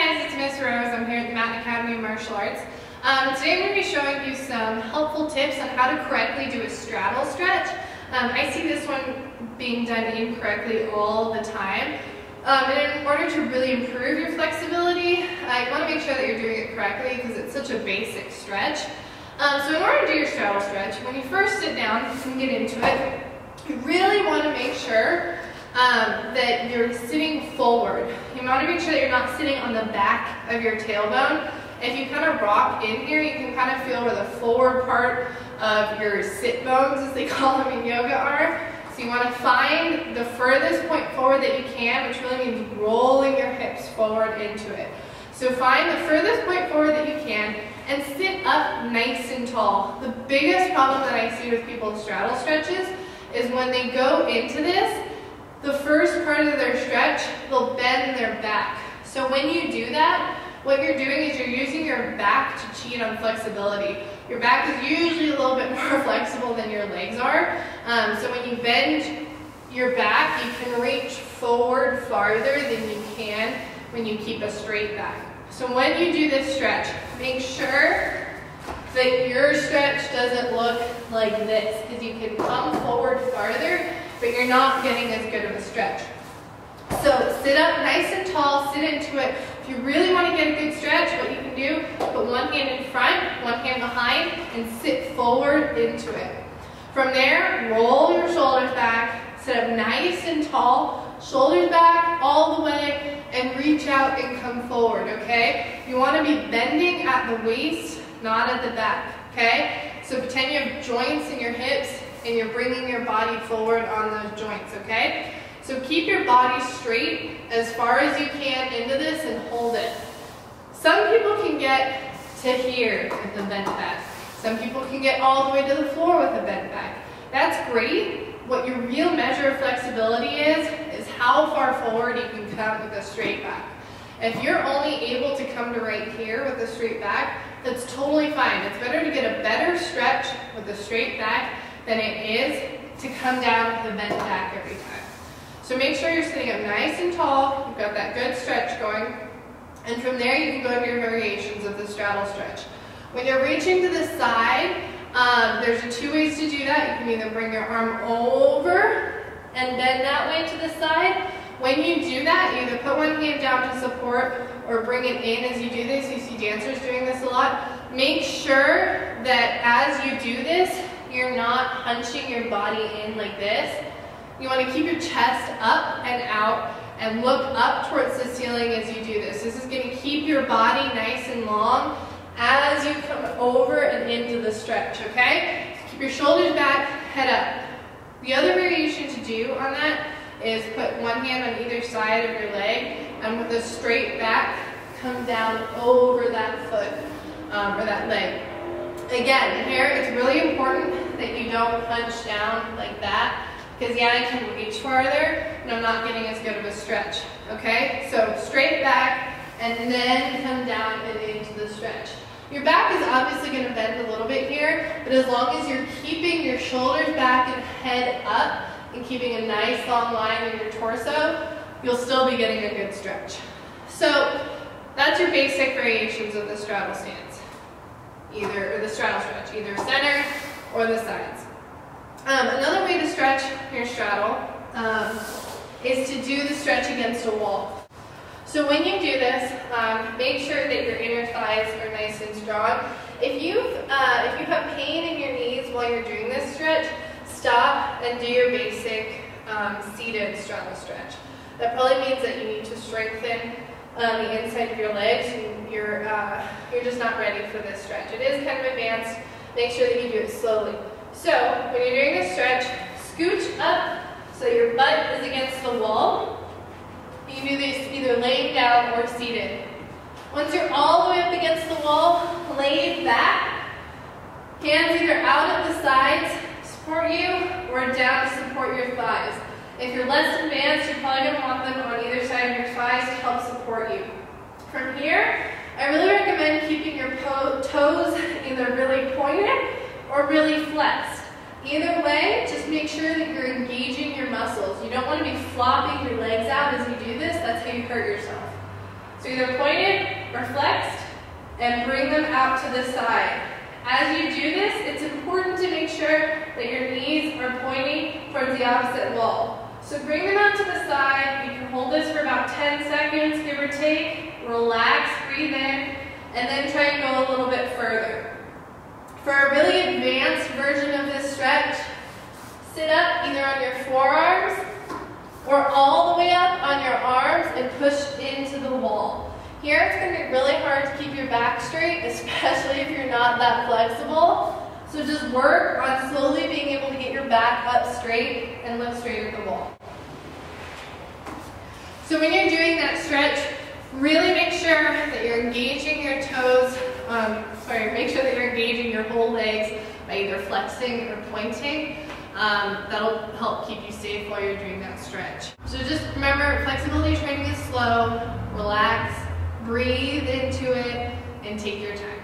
guys, it's Miss Rose. I'm here at the Mountain Academy of Martial Arts. Today I'm going to be showing you some helpful tips on how to correctly do a straddle stretch. I see this one being done incorrectly all the time. And in order to really improve your flexibility, you want to make sure that you're doing it correctly because it's such a basic stretch. So in order to do your straddle stretch, when you first sit down and get into it, you really want to make sure that you're sitting forward. You want to make sure that you're not sitting on the back of your tailbone. If you kind of rock in here, you can kind of feel where the forward part of your sit bones, as they call them in yoga, are. So you want to find the furthest point forward that you can, which really means rolling your hips forward into it. So find the furthest point forward that you can and sit up nice and tall. The biggest problem that I see with people's straddle stretches is when they go into this, the first part of their stretch, they'll bend their back. So when you do that, what you're doing is you're using your back to cheat on flexibility. Your back is usually a little bit more flexible than your legs are. So when you bend your back, you can reach forward farther than you can when you keep a straight back. So when you do this stretch, make sure that your stretch doesn't look like this, because you can come forward farther, but you're not getting as good of a stretch. So sit up nice and tall, sit into it. If you really want to get a good stretch, what you can do, put one hand in front, one hand behind, and sit forward into it. From there, roll your shoulders back, sit up nice and tall, shoulders back all the way, and reach out and come forward, okay? You want to be bending at the waist, not at the back, okay? So pretend you have joints in your hips, and you're bringing your body forward on those joints, okay? So keep your body straight as far as you can into this and hold it. Some people can get to here with the bent back. Some people can get all the way to the floor with a bent back. That's great. What your real measure of flexibility is how far forward you can come with a straight back. If you're only able to come to right here with a straight back, that's totally fine. It's better to get a better stretch with a straight back than it is to come down with a bent back every time. So make sure you're sitting up nice and tall, you've got that good stretch going, and from there you can go to your variations of the straddle stretch. When you're reaching to the side, there's two ways to do that. You can either bring your arm over and bend that way to the side. When you do that, you either put one hand down to support or bring it in as you do this. You see dancers doing this a lot. Make sure that as you do this, you're not hunching your body in like this. You want to keep your chest up and out and look up towards the ceiling as you do this. This is going to keep your body nice and long as you come over and into the stretch, okay? So keep your shoulders back, head up. The other variation to do on that is put one hand on either side of your leg and with a straight back, come down over that foot or that leg. Again, here it's really important that you don't hunch down like that, because yeah, I can reach farther and I'm not getting as good of a stretch, okay? So straight back and then come down and into the stretch. Your back is obviously going to bend a little bit here, but as long as you're keeping your shoulders back and head up and keeping a nice long line in your torso, you'll still be getting a good stretch. So that's your basic variations of the straddle stance, or the straddle stretch, either center or the sides. Another way to stretch your straddle is to do the stretch against a wall. So when you do this, make sure that your inner thighs are nice and strong. If you have pain in your knees while you're doing this stretch, stop and do your basic seated straddle stretch. That probably means that you need to strengthen the inside of your legs, and you're just not ready for this stretch. It is kind of advanced. Make sure that you do it slowly. So when you're doing this stretch, scooch up so your butt is against the wall. You can do this either laying down or seated. Once you're all the way up against the wall, lay back. Hands either out at the sides, support you, or down to support your thighs. If you're less advanced, you're probably going to want them on either side of your thighs to help support you. From here, I really recommend keeping your toes either really pointed or really flexed. Either way, just make sure that you're engaging your muscles. You don't want to be flopping your legs out as you do this. That's how you hurt yourself. So either pointed or flexed, and bring them out to the side. As you do this, it's important to make sure that your knees are pointing towards the opposite wall. So bring them out to the side. You can hold this for about 10 seconds, give or take. Relax, breathe in, and then try and go a little bit further. For a really advanced version of this stretch, sit up either on your forearms or all the way up on your arms and push into the wall. Here it's going to be really hard to keep your back straight, especially if you're not that flexible. So just work on slowly being able to get your back up straight and look straight at the wall. So when you're doing that stretch, really make sure that you're engaging your toes, make sure that you're engaging your whole legs by either flexing or pointing. That'll help keep you safe while you're doing that stretch. So just remember, flexibility training is slow, relax, breathe into it, and take your time.